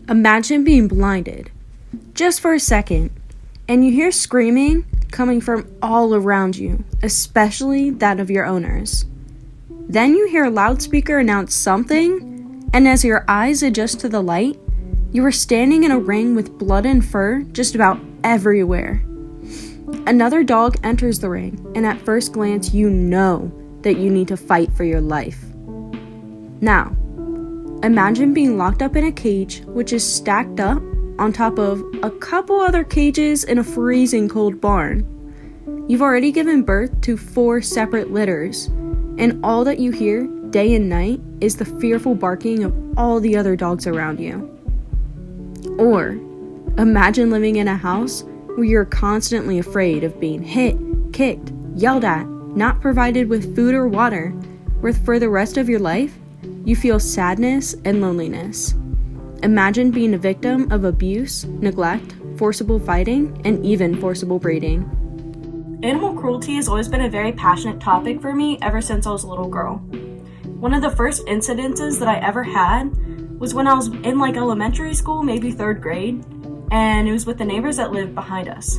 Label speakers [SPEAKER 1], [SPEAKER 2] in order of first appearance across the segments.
[SPEAKER 1] Imagine being blinded, just for a second, and you hear screaming coming from all around you, especially that of your owners. Then you hear a loudspeaker announce something, and as your eyes adjust to the light, you are standing in a ring with blood and fur just about everywhere. Another dog enters the ring, and at first glance you know that you need to fight for your life. Now, imagine being locked up in a cage which is stacked up on top of a couple other cages in a freezing cold barn. You've already given birth to 4 separate litters, and all that you hear day and night is the fearful barking of all the other dogs around you. Or, imagine living in a house where you're constantly afraid of being hit, kicked, yelled at, not provided with food or water, where for the rest of your life, you feel sadness and loneliness. Imagine being a victim of abuse, neglect, forcible fighting, and even forcible breeding.
[SPEAKER 2] Animal cruelty has always been a very passionate topic for me ever since I was a little girl. One of the first incidences that I ever had was when I was in elementary school, maybe 3rd grade, and it was with the neighbors that lived behind us.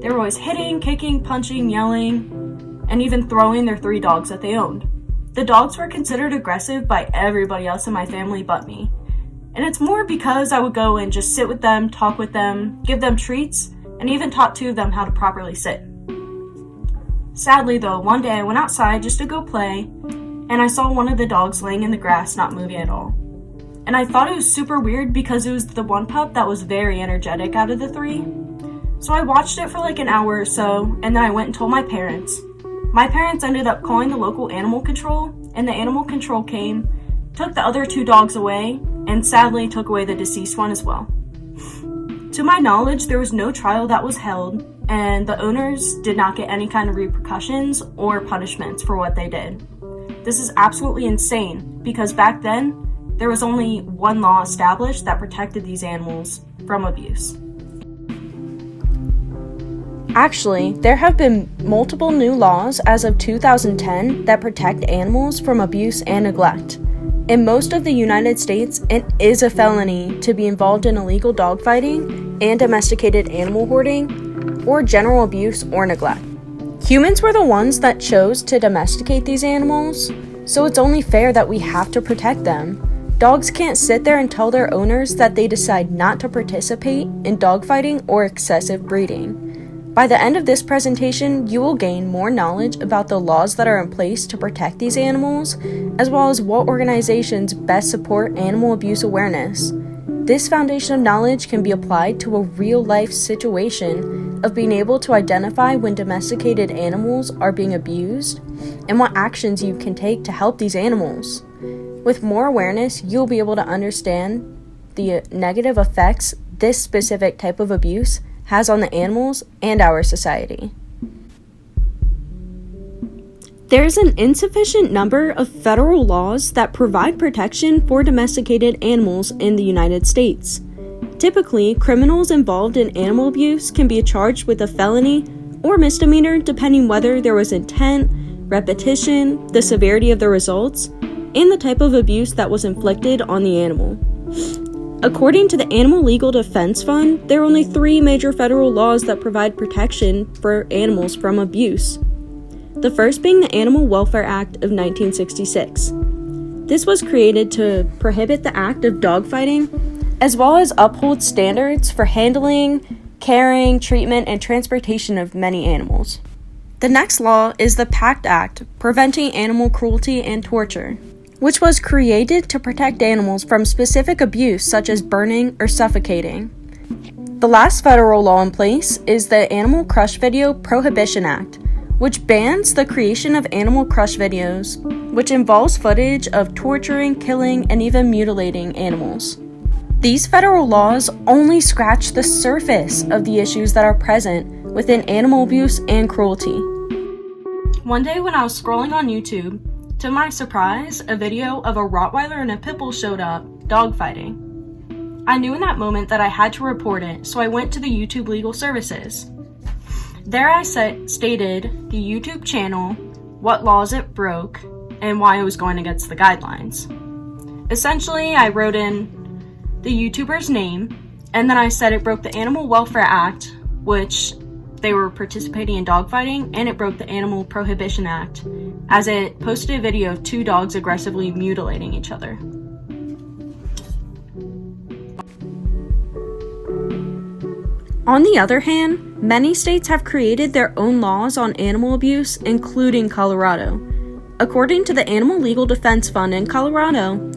[SPEAKER 2] They were always hitting, kicking, punching, yelling, and even throwing their 3 dogs that they owned. The dogs were considered aggressive by everybody else in my family but me. And it's more because I would go and just sit with them, talk with them, give them treats, and even taught 2 of them how to properly sit. Sadly though, one day I went outside just to go play, and I saw one of the dogs laying in the grass not moving at all. And I thought it was super weird because it was the one pup that was very energetic out of the 3. So I watched it for an hour or so, and then I went and told my parents. My parents ended up calling the local animal control, and the animal control came, took the other 2 dogs away, and sadly took away the deceased one as well. To my knowledge, there was no trial that was held, and the owners did not get any kind of repercussions or punishments for what they did. This is absolutely insane, because back then, there was only one law established that protected these animals from abuse.
[SPEAKER 1] Actually, there have been multiple new laws as of 2010 that protect animals from abuse and neglect. In most of the United States, it is a felony to be involved in illegal dogfighting and domesticated animal hoarding, or general abuse or neglect. Humans were the ones that chose to domesticate these animals, so it's only fair that we have to protect them. Dogs can't sit there and tell their owners that they decide not to participate in dogfighting or excessive breeding. By the end of this presentation, you will gain more knowledge about the laws that are in place to protect these animals, as well as what organizations best support animal abuse awareness. This foundation of knowledge can be applied to a real-life situation of being able to identify when domesticated animals are being abused and what actions you can take to help these animals. With more awareness, you'll be able to understand the negative effects this specific type of abuse has on the animals and our society. There's an insufficient number of federal laws that provide protection for domesticated animals in the United States. Typically, criminals involved in animal abuse can be charged with a felony or misdemeanor depending whether there was intent, repetition, the severity of the results, and the type of abuse that was inflicted on the animal. According to the Animal Legal Defense Fund, there are only 3 major federal laws that provide protection for animals from abuse. The first being the Animal Welfare Act of 1966. This was created to prohibit the act of dogfighting, as well as uphold standards for handling, caring, treatment, and transportation of many animals. The next law is the PACT Act, Preventing Animal Cruelty and Torture, which was created to protect animals from specific abuse such as burning or suffocating. The last federal law in place is the Animal Crush Video Prohibition Act, which bans the creation of animal crush videos, which involves footage of torturing, killing, and even mutilating animals. These federal laws only scratch the surface of the issues that are present within animal abuse and cruelty.
[SPEAKER 2] One day when I was scrolling on YouTube, to my surprise, a video of a Rottweiler and a Pit Bull showed up, dogfighting. I knew in that moment that I had to report it, so I went to the YouTube Legal Services. There I stated the YouTube channel, what laws it broke, and why it was going against the guidelines. Essentially, I wrote in, the YouTuber's name, and then I said it broke the Animal Welfare Act, which they were participating in dogfighting, and it broke the Animal Prohibition Act, as it posted a video of 2 dogs aggressively mutilating each other.
[SPEAKER 1] On the other hand, many states have created their own laws on animal abuse, including Colorado. According to the Animal Legal Defense Fund in Colorado,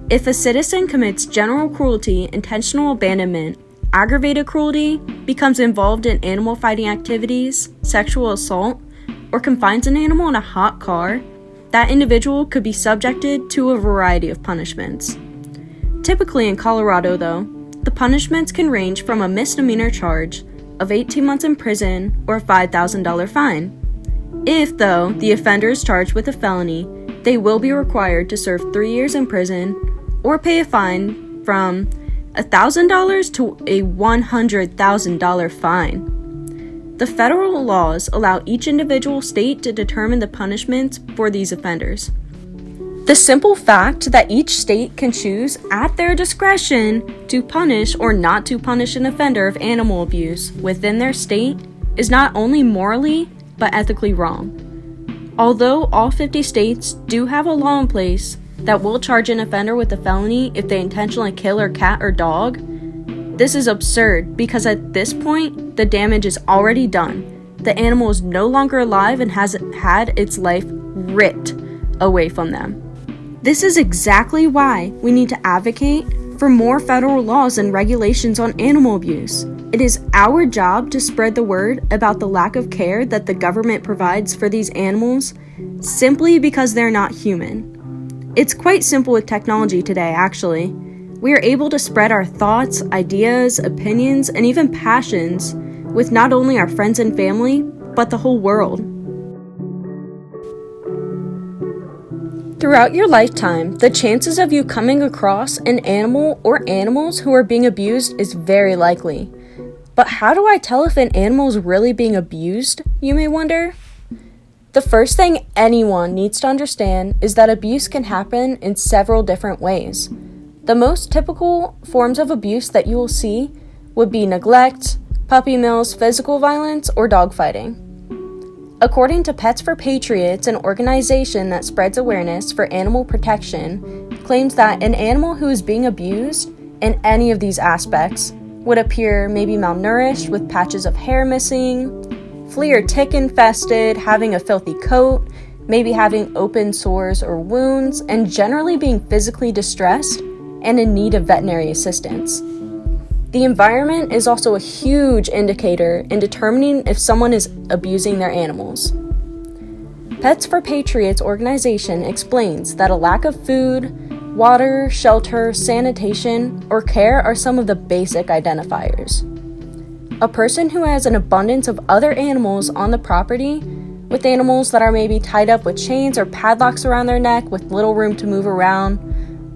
[SPEAKER 1] if a citizen commits general cruelty, intentional abandonment, aggravated cruelty, becomes involved in animal fighting activities, sexual assault, or confines an animal in a hot car, that individual could be subjected to a variety of punishments. Typically in Colorado, though, the punishments can range from a misdemeanor charge of 18 months in prison or a $5,000 fine. If, though, the offender is charged with a felony, they will be required to serve 3 years in prison or pay a fine from $1,000 to a $100,000 fine. The federal laws allow each individual state to determine the punishments for these offenders. The simple fact that each state can choose at their discretion to punish or not to punish an offender of animal abuse within their state is not only morally but ethically wrong. Although all 50 states do have a law in place that will charge an offender with a felony if they intentionally kill a cat or dog, this is absurd because at this point, the damage is already done. The animal is no longer alive and has had its life ripped away from them. This is exactly why we need to advocate for more federal laws and regulations on animal abuse. It is our job to spread the word about the lack of care that the government provides for these animals simply because they're not human. It's quite simple with technology today, actually. We are able to spread our thoughts, ideas, opinions, and even passions with not only our friends and family, but the whole world. Throughout your lifetime, the chances of you coming across an animal or animals who are being abused is very likely. But how do I tell if an animal is really being abused, you may wonder? The first thing anyone needs to understand is that abuse can happen in several different ways. The most typical forms of abuse that you will see would be neglect, puppy mills, physical violence, or dogfighting. According to Pets for Patriots, an organization that spreads awareness for animal protection, claims that an animal who is being abused in any of these aspects would appear maybe malnourished with patches of hair missing, flea or tick infested, having a filthy coat, maybe having open sores or wounds, and generally being physically distressed and in need of veterinary assistance. The environment is also a huge indicator in determining if someone is abusing their animals. Pets for Patriots organization explains that a lack of food, water, shelter, sanitation, or care are some of the basic identifiers. A person who has an abundance of other animals on the property, with animals that are maybe tied up with chains or padlocks around their neck with little room to move around,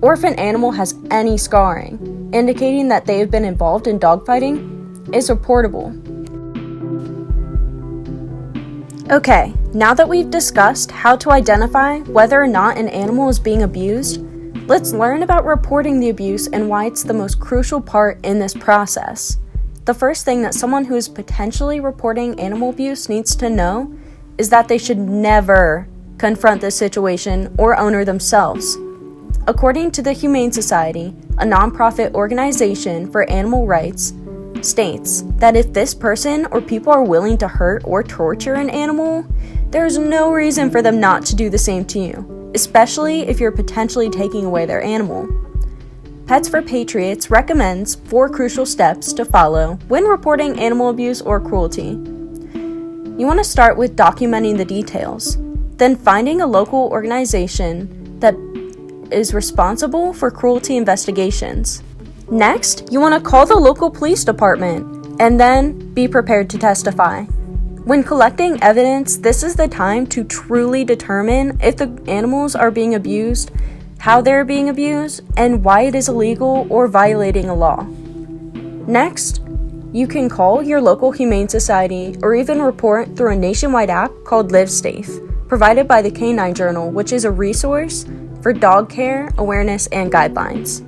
[SPEAKER 1] or if an animal has any scarring, indicating that they have been involved in dogfighting, is reportable. Okay, now that we've discussed how to identify whether or not an animal is being abused, let's learn about reporting the abuse and why it's the most crucial part in this process. The first thing that someone who is potentially reporting animal abuse needs to know is that they should never confront this situation or owner themselves. According to the Humane Society, a nonprofit organization for animal rights, states that if this person or people are willing to hurt or torture an animal, there is no reason for them not to do the same to you, especially if you're potentially taking away their animal. Pets for Patriots recommends 4 crucial steps to follow when reporting animal abuse or cruelty. You want to start with documenting the details, then finding a local organization that is responsible for cruelty investigations. Next, you want to call the local police department and then be prepared to testify. When collecting evidence, this is the time to truly determine if the animals are being abused, how they're being abused, and why it is illegal or violating a law. Next, you can call your local Humane Society or even report through a nationwide app called Live Safe, provided by the Canine Journal, which is a resource for dog care, awareness, and guidelines.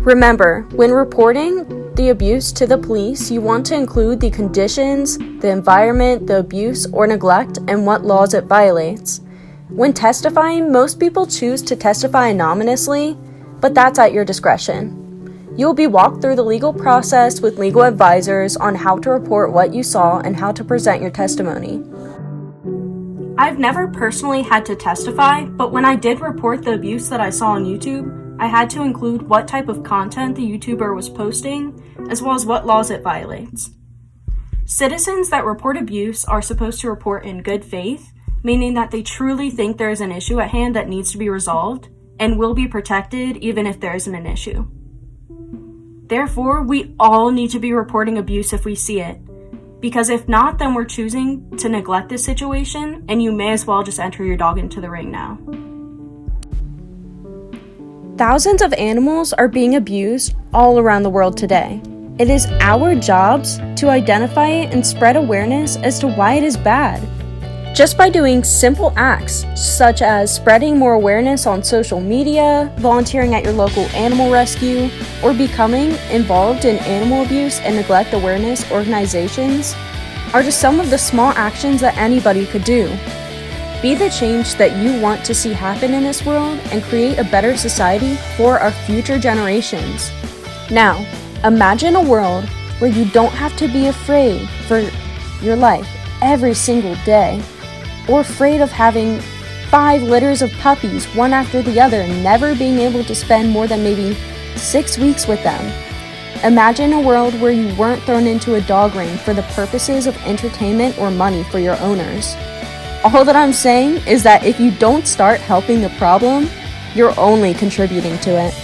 [SPEAKER 1] Remember, when reporting the abuse to the police, you want to include the conditions, the environment, the abuse or neglect, and what laws it violates. When testifying, most people choose to testify anonymously, but that's at your discretion. You'll be walked through the legal process with legal advisors on how to report what you saw and how to present your testimony.
[SPEAKER 2] I've never personally had to testify, but when I did report the abuse that I saw on YouTube, I had to include what type of content the YouTuber was posting, as well as what laws it violates. Citizens that report abuse are supposed to report in good faith, meaning that they truly think there is an issue at hand that needs to be resolved, and will be protected even if there isn't an issue. Therefore, we all need to be reporting abuse if we see it, because if not, then we're choosing to neglect the situation, and you may as well just enter your dog into the ring now.
[SPEAKER 1] Thousands of animals are being abused all around the world today. It is our jobs to identify it and spread awareness as to why it is bad. Just by doing simple acts, such as spreading more awareness on social media, volunteering at your local animal rescue, or becoming involved in animal abuse and neglect awareness organizations, are just some of the small actions that anybody could do. Be the change that you want to see happen in this world and create a better society for our future generations. Now, imagine a world where you don't have to be afraid for your life every single day, or afraid of having 5 litters of puppies one after the other and never being able to spend more than maybe 6 weeks with them. Imagine a world where you weren't thrown into a dog ring for the purposes of entertainment or money for your owners. All that I'm saying is that if you don't start helping the problem, you're only contributing to it.